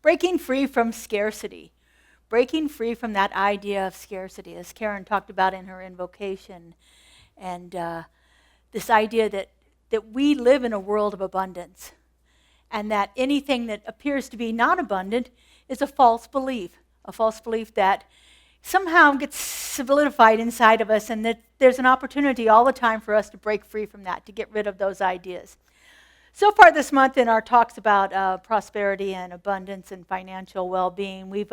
breaking free from scarcity, breaking free from that idea of scarcity, as Karen talked about in her invocation, and this idea that we live in a world of abundance, and that anything that appears to be not abundant is a false belief that somehow gets solidified inside of us, and that there's an opportunity all the time for us to break free from that, to get rid of those ideas. So far this month in our talks about prosperity and abundance and financial well-being, we've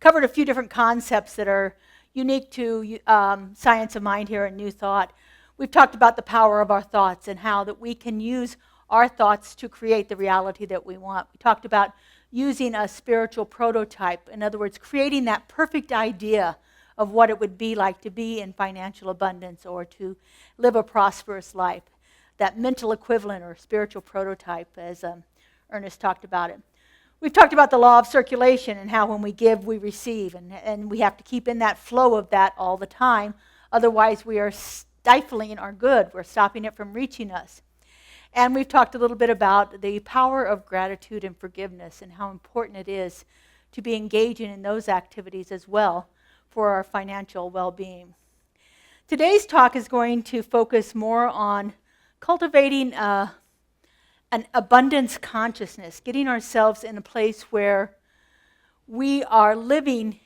covered a few different concepts that are unique to Science of Mind here at New Thought. We've talked about the power of our thoughts and how that we can use our thoughts to create the reality that we want. We talked about using a spiritual prototype, in other words, creating that perfect idea of what it would be like to be in financial abundance or to live a prosperous life. That mental equivalent or spiritual prototype, as Ernest talked about it. We've talked about the law of circulation and how when we give, we receive, and we have to keep in that flow of that all the time. Otherwise, we are stifling our good. We're stopping it from reaching us. And we've talked a little bit about the power of gratitude and forgiveness and how important it is to be engaging in those activities as well for our financial well-being. Today's talk is going to focus more on cultivating an abundance consciousness, getting ourselves in a place where we are living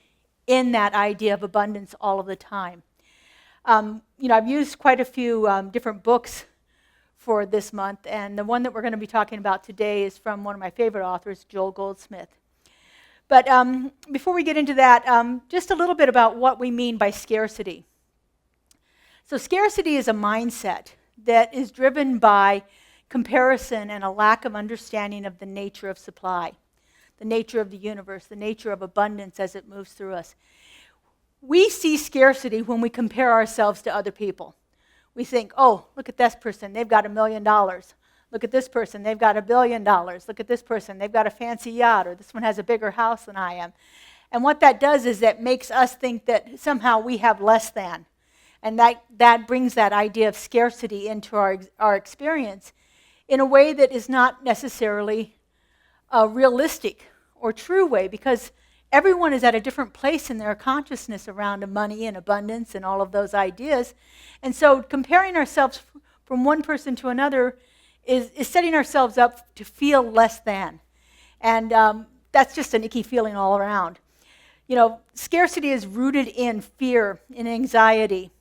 in that idea of abundance all of the time. I've used quite a few different books for this month, and the one that we're going to be talking about today is from one of my favorite authors, Joel Goldsmith. But before we get into that, just a little bit about what we mean by scarcity. So scarcity is a mindset that is driven by comparison and a lack of understanding of the nature of supply, the nature of the universe, the nature of abundance as it moves through us. We see scarcity when we compare ourselves to other people. We think, oh, look at this person, they've got $1 million. Look at this person, they've got $1 billion. Look at this person, they've got a fancy yacht, or this one has a bigger house than I am. And what that does is that makes us think that somehow we have less than. And that brings that idea of scarcity into our experience in a way that is not necessarily a realistic or true way, because everyone is at a different place in their consciousness around money and abundance and all of those ideas. And so comparing ourselves from one person to another is setting ourselves up to feel less than. And that's just an icky feeling all around. Scarcity is rooted in fear, in anxiety,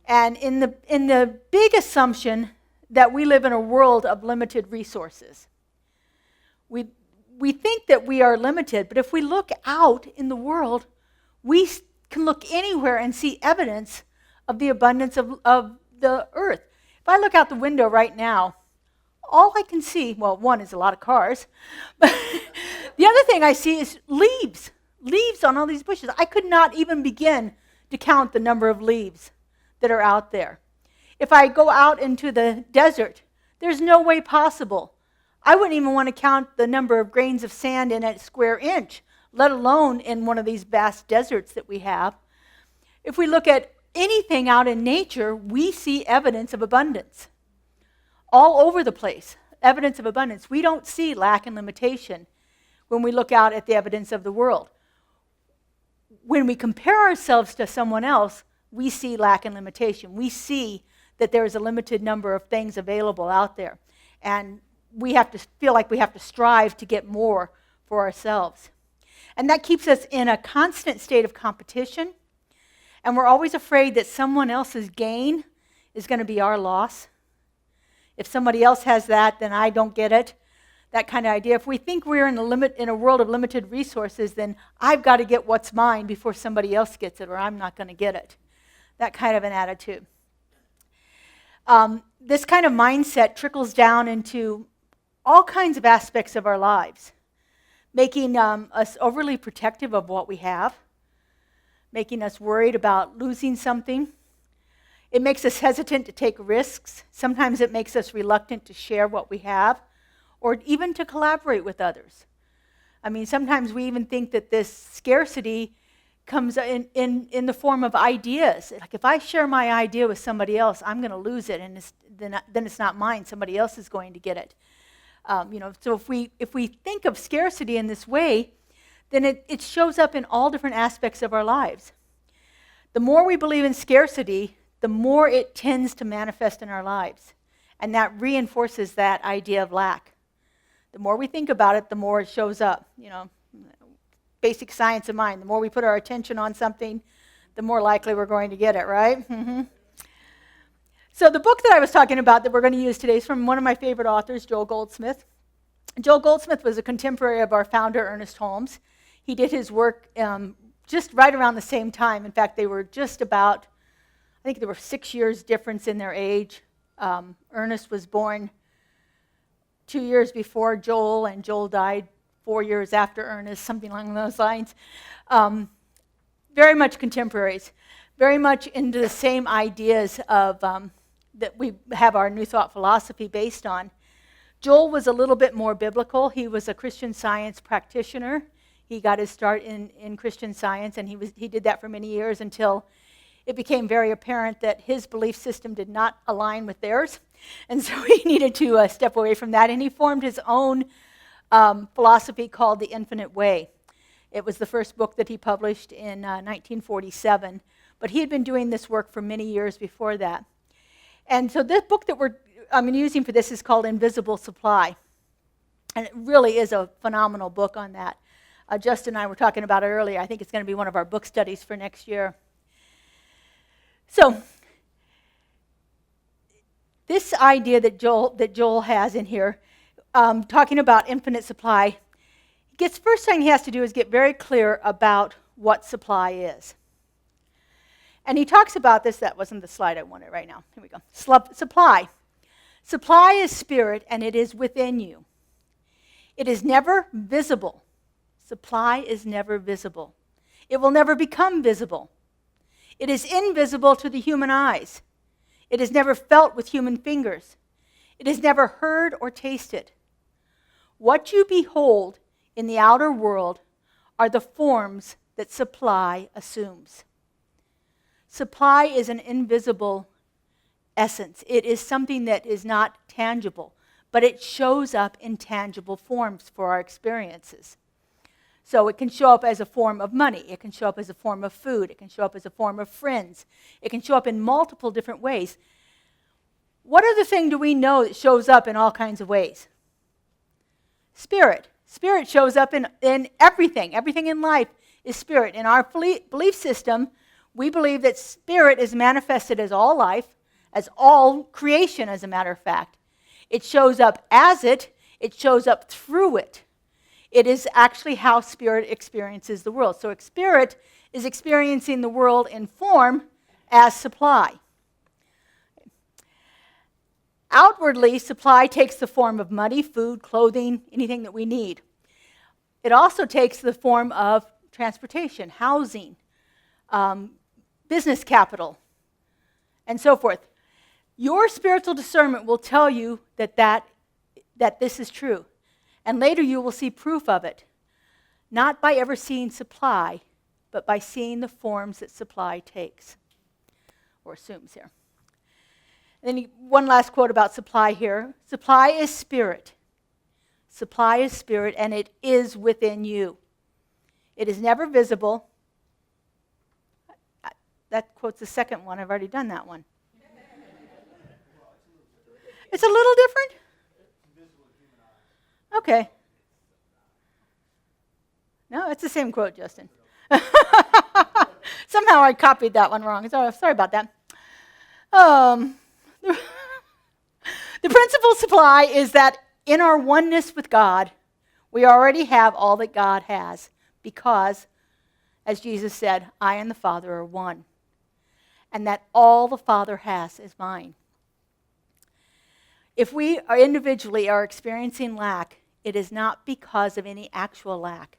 and in the big assumption that we live in a world of limited resources. We think that we are limited, but if we look out in the world, we can look anywhere and see evidence of the abundance of the earth. If I look out the window right now, all I can see, well, one is a lot of cars, but the other thing I see is leaves on all these bushes. I could not even begin to count the number of leaves that are out there. If I go out into the desert, there's no way possible. I wouldn't even want to count the number of grains of sand in a square inch, let alone in one of these vast deserts that we have. If we look at anything out in nature, we see evidence of abundance. All over the place, evidence of abundance. We don't see lack and limitation when we look out at the evidence of the world. When we compare ourselves to someone else, we see lack and limitation. We see that there is a limited number of things available out there. And we have to feel like we have to strive to get more for ourselves. And that keeps us in a constant state of competition. And we're always afraid that someone else's gain is going to be our loss. If somebody else has that, then I don't get it. That kind of idea. If we think we're in a world of limited resources, then I've got to get what's mine before somebody else gets it, or I'm not going to get it. That kind of an attitude. This kind of mindset trickles down into all kinds of aspects of our lives, making us overly protective of what we have, making us worried about losing something. It makes us hesitant to take risks. Sometimes it makes us reluctant to share what we have, or even to collaborate with others. I mean, sometimes we even think that this scarcity comes in the form of ideas. Like if I share my idea with somebody else, I'm going to lose it, and then it's not mine. Somebody else is going to get it. So if we think of scarcity in this way, then it shows up in all different aspects of our lives. The more we believe in scarcity, the more it tends to manifest in our lives. And that reinforces that idea of lack. The more we think about it, the more it shows up. Basic science of mind. The more we put our attention on something, the more likely we're going to get it, right? Mm-hmm. So the book that I was talking about that we're going to use today is from one of my favorite authors, Joel Goldsmith. Joel Goldsmith was a contemporary of our founder, Ernest Holmes. He did his work just right around the same time. In fact, they were just about, I think there were 6 years difference in their age. Ernest was born 2 years before Joel, and Joel died 4 years after Ernest, something along those lines. Very much contemporaries, very much into the same ideas of that we have our New Thought philosophy based on. Joel was a little bit more biblical. He was a Christian Science practitioner. He got his start in Christian Science, and he did that for many years until it became very apparent that his belief system did not align with theirs. And so he needed to step away from that, and he formed his own philosophy called The Infinite Way. It was the first book that he published in 1947, but he had been doing this work for many years before that. And so this book that I'm using for this is called Invisible Supply, and it really is a phenomenal book on that. Justin and I were talking about it earlier. I think it's going to be one of our book studies for next year. So this idea that Joel has in here, talking about infinite supply, first thing he has to do is get very clear about what supply is. And he talks about this. That wasn't the slide I wanted right now. Here we go. Supply. Supply is spirit, and it is within you. It is never visible. Supply is never visible. It will never become visible. It is invisible to the human eyes. It is never felt with human fingers. It is never heard or tasted. What you behold in the outer world are the forms that supply assumes. Supply is an invisible essence. It is something that is not tangible, but it shows up in tangible forms for our experiences. So it can show up as a form of money. It can show up as a form of food. It can show up as a form of friends. It can show up in multiple different ways. What other thing do we know that shows up in all kinds of ways? Spirit. Spirit shows up in everything. Everything in life is spirit. In our belief system, we believe that spirit is manifested as all life, as all creation, as a matter of fact. It shows up as it shows up through it. It is actually how spirit experiences the world. So spirit is experiencing the world in form as supply. Outwardly, supply takes the form of money, food, clothing, anything that we need. It also takes the form of transportation, housing, business capital, and so forth. Your spiritual discernment will tell you that this is true. And later you will see proof of it, not by ever seeing supply, but by seeing the forms that supply takes, or assumes here. And then one last quote about supply here. Supply is spirit. Supply is spirit, and it is within you. It is never visible. That quote's the second one. I've already done that one. It's a little different? Okay. No, it's the same quote, Justin. Somehow I copied that one wrong. Sorry about that. The principal supply is that in our oneness with God, we already have all that God has because, as Jesus said, I and the Father are one. And that all the Father has is mine. If we individually are experiencing lack, it is not because of any actual lack.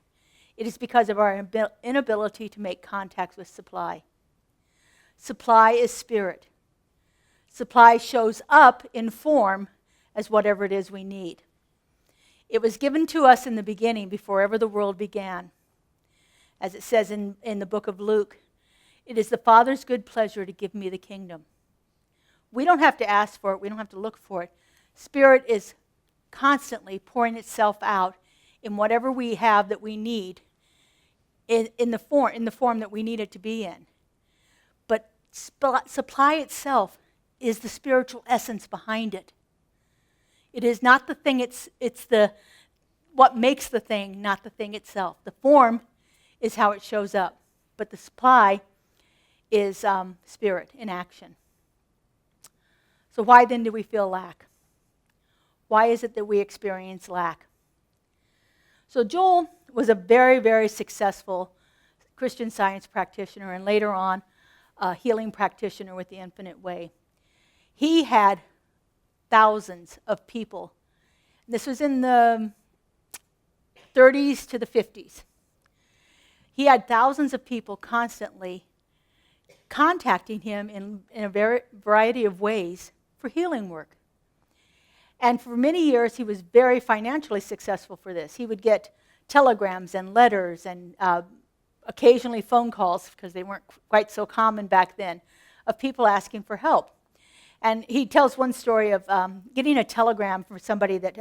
It is because of our inability to make contact with supply. Supply is spirit. Supply shows up in form as whatever it is we need. It was given to us in the beginning before ever the world began. As it says in the book of Luke, it is the Father's good pleasure to give me the kingdom. We don't have to ask for it. We don't have to look for it. Spirit is constantly pouring itself out in whatever we have that we need in the form that we need it to be in. But supply itself is the spiritual essence behind it. It is not the thing, it's the what makes the thing, not the thing itself. The form is how it shows up, but the supply is spirit in action. So why then do we feel lack? Why is it that we experience lack? So Joel was a very, very successful Christian Science practitioner and later on a healing practitioner with the Infinite Way. He had thousands of people. This was in the 30s to the 50s. He had thousands of people constantly contacting him in a variety of ways for healing work. And for many years, he was very financially successful for this. He would get telegrams and letters and occasionally phone calls, because they weren't quite so common back then, of people asking for help. And he tells one story of getting a telegram from somebody that,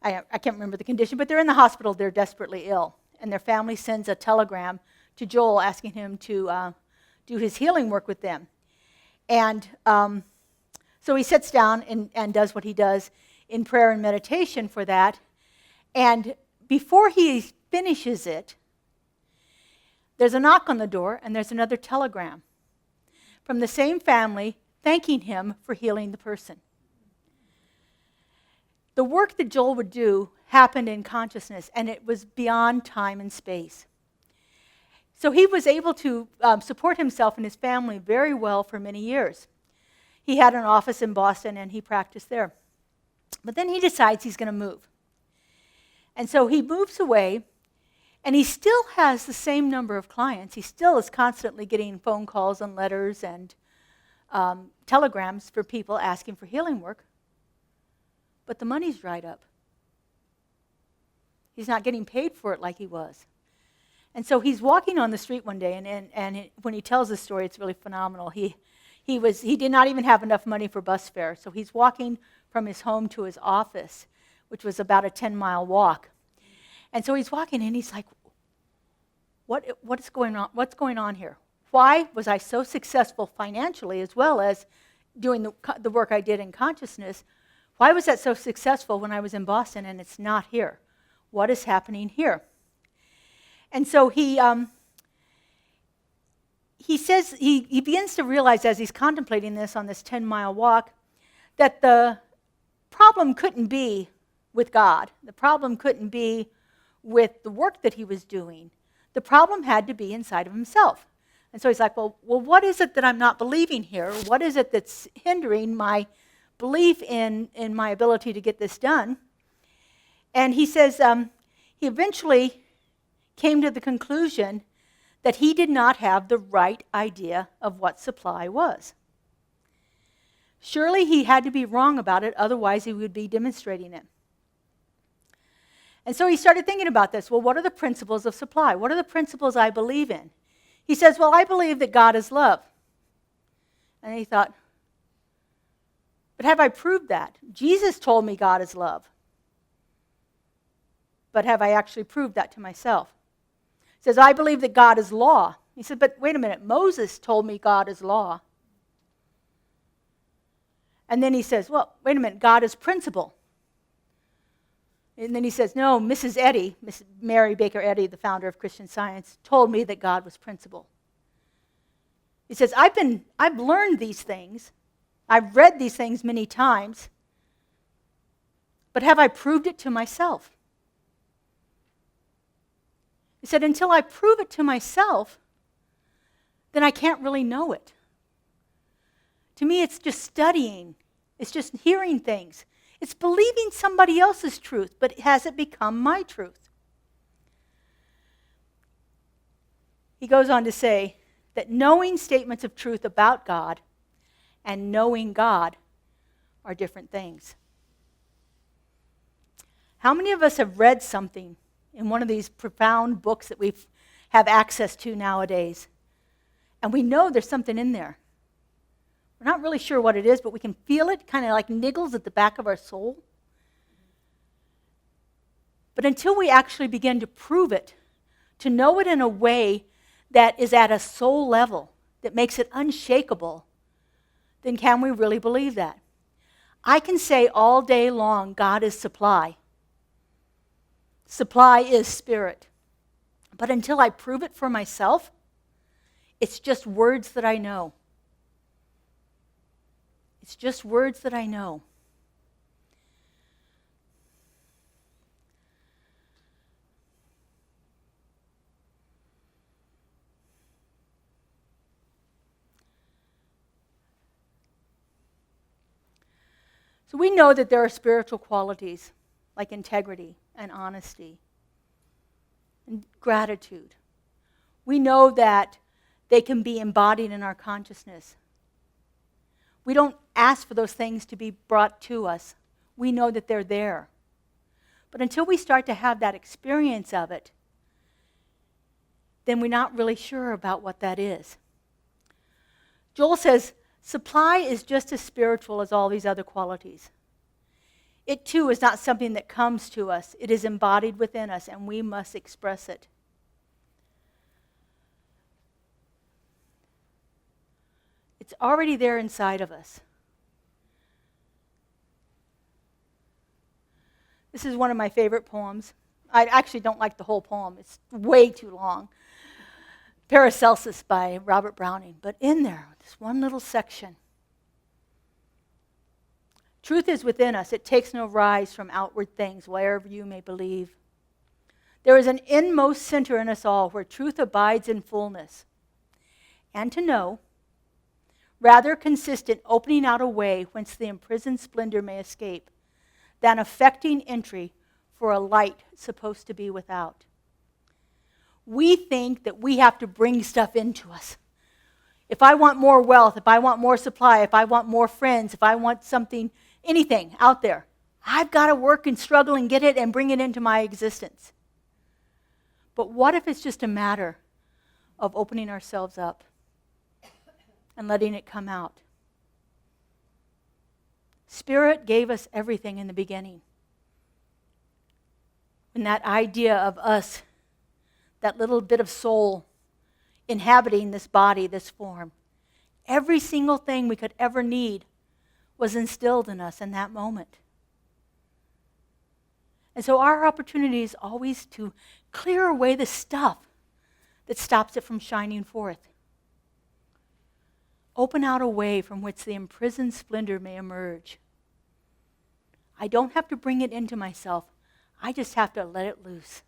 I can't remember the condition, but they're in the hospital, they're desperately ill. And their family sends a telegram to Joel asking him to do his healing work with them. And so he sits down and does what he does in prayer and meditation for that. And before he finishes it, there's a knock on the door and there's another telegram from the same family thanking him for healing the person. The work that Joel would do happened in consciousness, and it was beyond time and space. So he was able to support himself and his family very well for many years. He had an office in Boston, and he practiced there. But then he decides he's going to move. And so he moves away, and he still has the same number of clients. He still is constantly getting phone calls and letters and telegrams for people asking for healing work. But the money's dried up. He's not getting paid for it like he was. And so he's walking on the street one day, and when he tells this story, it's really phenomenal. He did not even have enough money for bus fare, so he's walking from his home to his office, which was about a 10-mile walk. And so he's walking, and he's like, what is going on? What's going on here? Why was I so successful financially as well as doing the work I did in consciousness? Why was that so successful when I was in Boston and it's not here? What is happening here? And so he says, he begins to realize as he's contemplating this on this 10-mile walk that the problem couldn't be with God. The problem couldn't be with the work that he was doing. The problem had to be inside of himself. And so he's like, well, what is it that I'm not believing here? What is it that's hindering my belief in my ability to get this done? And he says he eventually came to the conclusion that he did not have the right idea of what supply was. Surely he had to be wrong about it, otherwise he would be demonstrating it. And so he started thinking about this. Well, what are the principles of supply? What are the principles I believe in? He says, well, I believe that God is love. And he thought, but have I proved that? Jesus told me God is love. But have I actually proved that to myself? He says, I believe that God is law. He said, but wait a minute, Moses told me God is law. And then he says, well, wait a minute, God is principle. And then he says, no, Mrs. Mary Baker Eddy, the founder of Christian Science, told me that God was principle. He says, I've learned these things. I've read these things many times. But have I proved it to myself? He said, until I prove it to myself, then I can't really know it. To me, it's just studying. It's just hearing things. It's believing somebody else's truth, but has it become my truth? He goes on to say that knowing statements of truth about God and knowing God are different things. How many of us have read something in one of these profound books that we have access to nowadays, and we know there's something in there? We're not really sure what it is, but we can feel it kind of like niggles at the back of our soul. But until we actually begin to prove it, to know it in a way that is at a soul level, that makes it unshakable, then can we really believe that? I can say all day long, God is supply. Supply is spirit. But until I prove it for myself, it's just words that I know. It's just words that I know. So we know that there are spiritual qualities like integrity and honesty and gratitude. We know that they can be embodied in our consciousness. We don't ask for those things to be brought to us. We know that they're there. But until we start to have that experience of it, then we're not really sure about what that is. Joel says, supply is just as spiritual as all these other qualities. It too is not something that comes to us. It is embodied within us, and we must express it. It's already there inside of us. This is one of my favorite poems. I actually don't like the whole poem. It's way too long. Paracelsus by Robert Browning. But in there, this one little section. Truth is within us. It takes no rise from outward things, wherever you may believe. There is an inmost center in us all where truth abides in fullness. And to know, rather consists in opening out a way whence the imprisoned splendor may escape, than affecting entry for a light supposed to be without. We think that we have to bring stuff into us. If I want more wealth, if I want more supply, if I want more friends, if I want something, anything out there, I've got to work and struggle and get it and bring it into my existence. But what if it's just a matter of opening ourselves up and letting it come out? Spirit gave us everything in the beginning. And that idea of us, that little bit of soul inhabiting this body, this form, every single thing we could ever need was instilled in us in that moment. And so our opportunity is always to clear away the stuff that stops it from shining forth. Open out a way from which the imprisoned splendor may emerge. I don't have to bring it into myself. I just have to let it loose.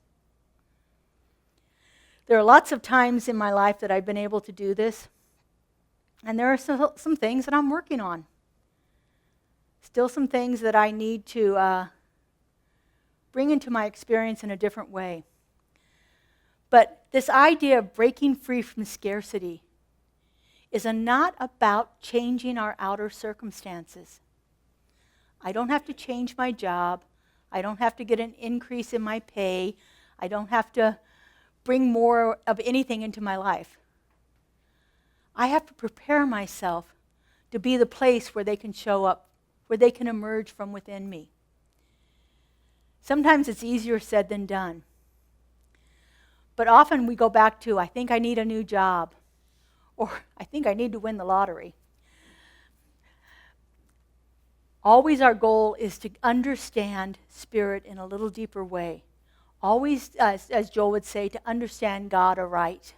There are lots of times in my life that I've been able to do this, and there are some things that I'm working on. Still some things that I need to bring into my experience in a different way. But this idea of breaking free from scarcity is not about changing our outer circumstances. I don't have to change my job. I don't have to get an increase in my pay. I don't have to bring more of anything into my life. I have to prepare myself to be the place where they can show up, where they can emerge from within me. Sometimes it's easier said than done. But often we go back to, I think I need a new job, or I think I need to win the lottery. Always our goal is to understand spirit in a little deeper way. Always, as Joel would say, to understand God aright.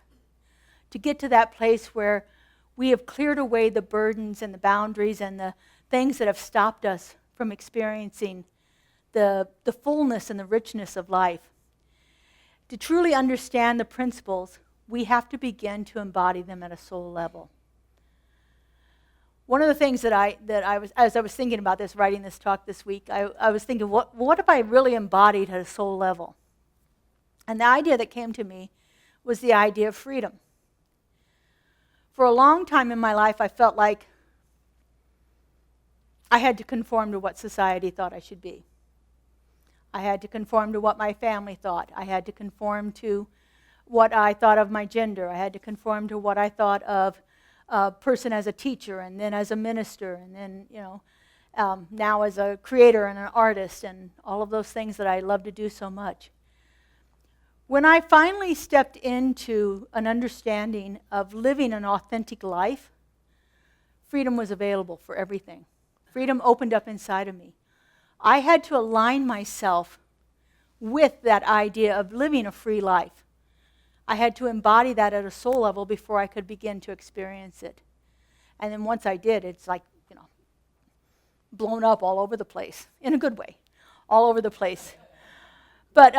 To get to that place where we have cleared away the burdens and the boundaries and the things that have stopped us from experiencing the fullness and the richness of life. To truly understand the principles, we have to begin to embody them at a soul level. One of the things that I was, as I was thinking about this, writing this talk this week, I was thinking, what if I really embodied at a soul level? And the idea that came to me was the idea of freedom. For a long time in my life, I felt like I had to conform to what society thought I should be. I had to conform to what my family thought. I had to conform to what I thought of my gender. I had to conform to what I thought of a person as a teacher and then as a minister and then, now as a creator and an artist and all of those things that I love to do so much. When I finally stepped into an understanding of living an authentic life, freedom was available for everything. Freedom opened up inside of me. I had to align myself with that idea of living a free life. I had to embody that at a soul level before I could begin to experience it. And then once I did, it's like, blown up all over the place, in a good way, all over the place. But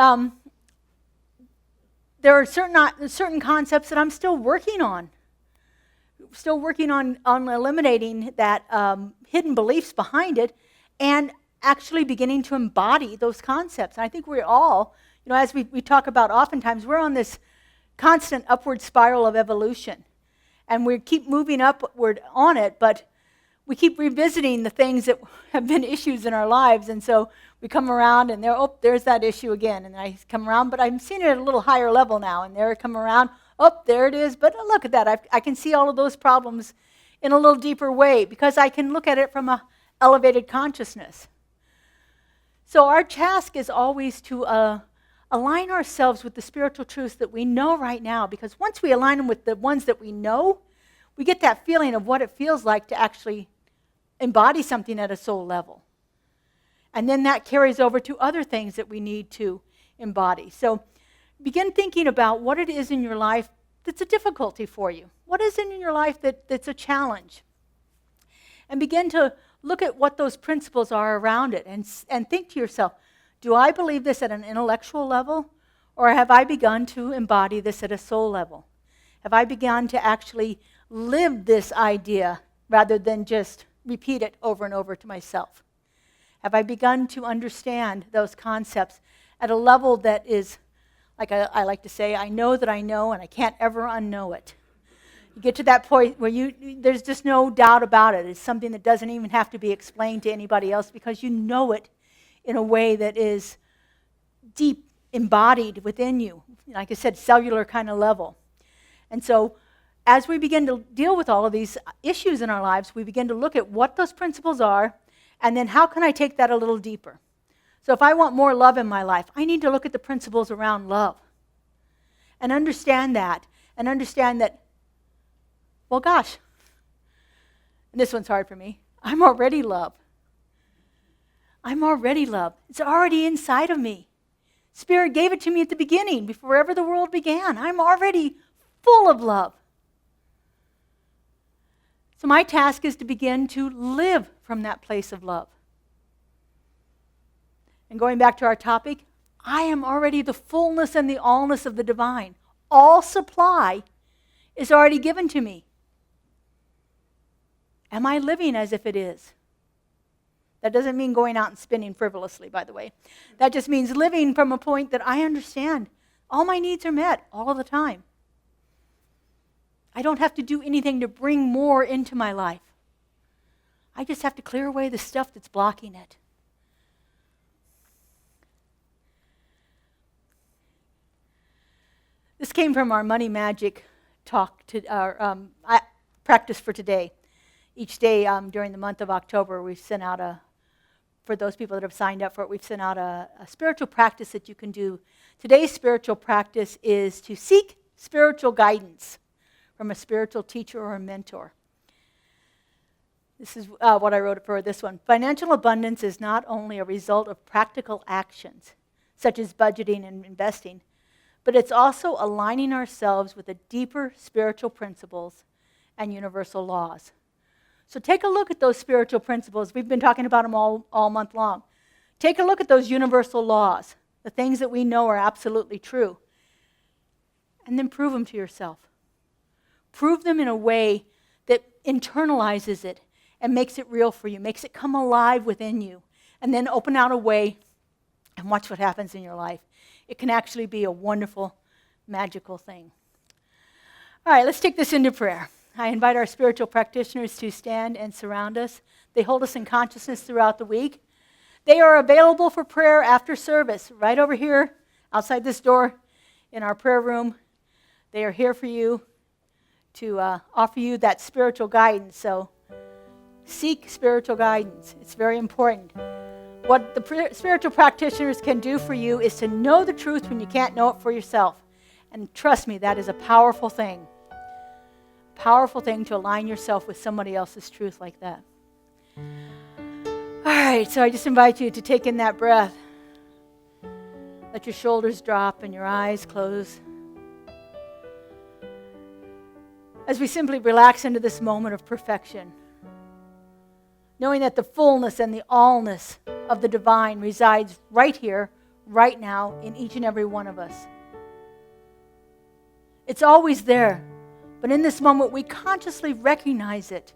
there are certain concepts that I'm still working on. Still working on eliminating that hidden beliefs behind it and actually beginning to embody those concepts. And I think we're all, as we talk about oftentimes, we're on this constant upward spiral of evolution. And we keep moving upward on it, but we keep revisiting the things that have been issues in our lives. And so we come around and there's that issue again. And I come around, but I'm seeing it at a little higher level now. And there I come around, there it is. But look at that. I can see all of those problems in a little deeper way because I can look at it from an elevated consciousness. So our task is always to align ourselves with the spiritual truths that we know right now. Because once we align them with the ones that we know, we get that feeling of what it feels like to actually embody something at a soul level. And then that carries over to other things that we need to embody. So begin thinking about what it is in your life that's a difficulty for you. What is it in your life that's a challenge? And begin to look at what those principles are around it and think to yourself, do I believe this at an intellectual level, or have I begun to embody this at a soul level? Have I begun to actually live this idea rather than just repeat it over and over to myself? Have I begun to understand those concepts at a level that is, like I like to say, I know that I know and I can't ever unknow it. You get to that point where there's just no doubt about it. It's something that doesn't even have to be explained to anybody else because you know it in a way that is deep embodied within you. Like I said, cellular kind of level. And so as we begin to deal with all of these issues in our lives, we begin to look at what those principles are, and then how can I take that a little deeper? So if I want more love in my life, I need to look at the principles around love and understand that, well, gosh, and this one's hard for me, I'm already love. I'm already love. It's already inside of me. Spirit gave it to me at the beginning, before ever the world began. I'm already full of love. So my task is to begin to live from that place of love. And going back to our topic, I am already the fullness and the allness of the divine. All supply is already given to me. Am I living as if it is? That doesn't mean going out and spinning frivolously, by the way. That just means living from a point that I understand all my needs are met all of the time. I don't have to do anything to bring more into my life. I just have to clear away the stuff that's blocking it. This came from our money magic talk, to our practice for today. Each day during the month of October, we sent out for those people that have signed up for it, we've sent out a spiritual practice that you can do. Today's spiritual practice is to seek spiritual guidance from a spiritual teacher or a mentor. This is what I wrote for this one. Financial abundance is not only a result of practical actions, such as budgeting and investing, but it's also aligning ourselves with the deeper spiritual principles and universal laws. So take a look at those spiritual principles. We've been talking about them all month long. Take a look at those universal laws, the things that we know are absolutely true, and then prove them to yourself. Prove them in a way that internalizes it and makes it real for you, makes it come alive within you, and then open out a way and watch what happens in your life. It can actually be a wonderful, magical thing. All right, let's take this into prayer. I invite our spiritual practitioners to stand and surround us. They hold us in consciousness throughout the week. They are available for prayer after service, right over here, outside this door, in our prayer room. They are here for you to offer you that spiritual guidance. So Seek spiritual guidance. It's very important. What the spiritual practitioners can do for you is to know the truth when you can't know it for yourself. And trust me, that is a powerful thing. Powerful thing to align yourself with somebody else's truth like that. All right, so I just invite you to take in that breath. Let your shoulders drop and your eyes close. As we simply relax into this moment of perfection, knowing that the fullness and the allness of the divine resides right here, right now, in each and every one of us. It's always there, but in this moment we consciously recognize it,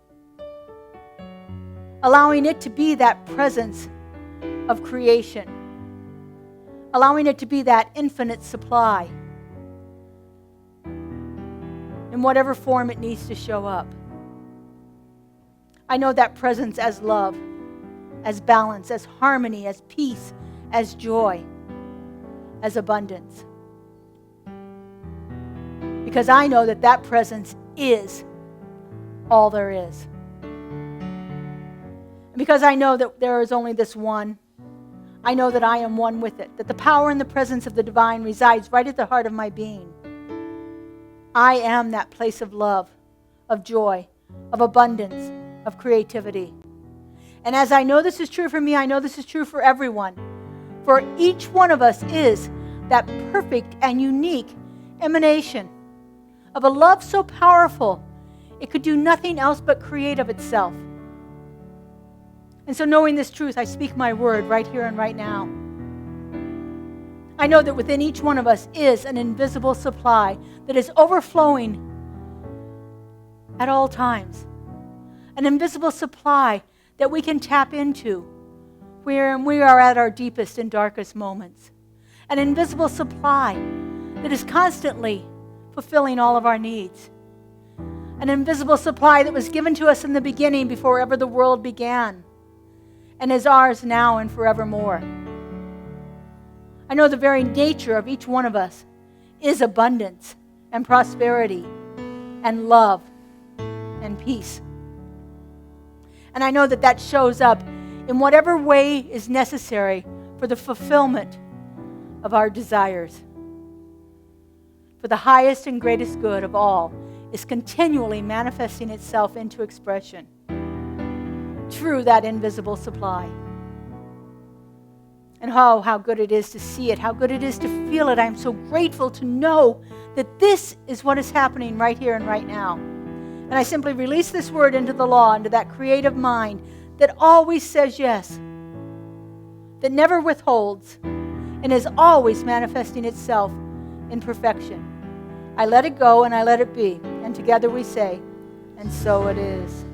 allowing it to be that presence of creation, allowing it to be that infinite supply in whatever form it needs to show up. I know that presence as love, as balance, as harmony, as peace, as joy, as abundance. Because I know that that presence is all there is. And because I know that there is only this one, I know that I am one with it, that the power and the presence of the divine resides right at the heart of my being. I am that place of love, of joy, of abundance, of creativity. And as I know this is true for me, I know this is true for everyone. For each one of us is that perfect and unique emanation of a love so powerful, it could do nothing else but create of itself. And so knowing this truth, I speak my word right here and right now. I know that within each one of us is an invisible supply that is overflowing at all times. An invisible supply that we can tap into when we are at our deepest and darkest moments. An invisible supply that is constantly fulfilling all of our needs. An invisible supply that was given to us in the beginning before ever the world began and is ours now and forevermore. I know the very nature of each one of us is abundance and prosperity and love and peace. And I know that that shows up in whatever way is necessary for the fulfillment of our desires. For the highest and greatest good of all is continually manifesting itself into expression through that invisible supply. And oh, how good it is to see it, how good it is to feel it. I'm so grateful to know that this is what is happening right here and right now. And I simply release this word into the law, into that creative mind that always says yes, that never withholds, and is always manifesting itself in perfection. I let it go and I let it be. And together we say, and so it is.